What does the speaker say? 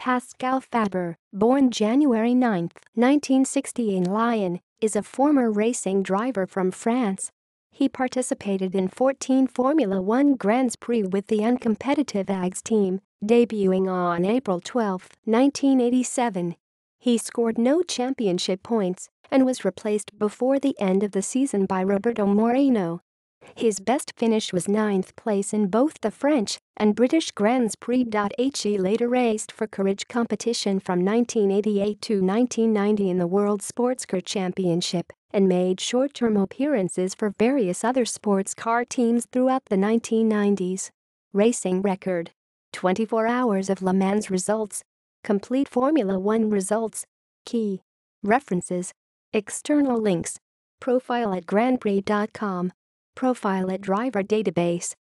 Pascal Fabre, born January 9, 1960 in Lyon, is a former racing driver from France. He participated in 14 Formula One Grands Prix with the uncompetitive AGS team, debuting on April 12, 1987. He scored no championship points and was replaced before the end of the season by Roberto Moreno. His best finish was 9th place in both the French and British Grands Prix.He later raced for Courage Compétition from 1988 to 1990 in the World Sportscar Championship and made short-term appearances for various other sports car teams throughout the 1990s. Racing record: 24 hours of Le Mans results. Complete Formula One results. Key references. External links. Profile at grandprix.com. Profile at driver database.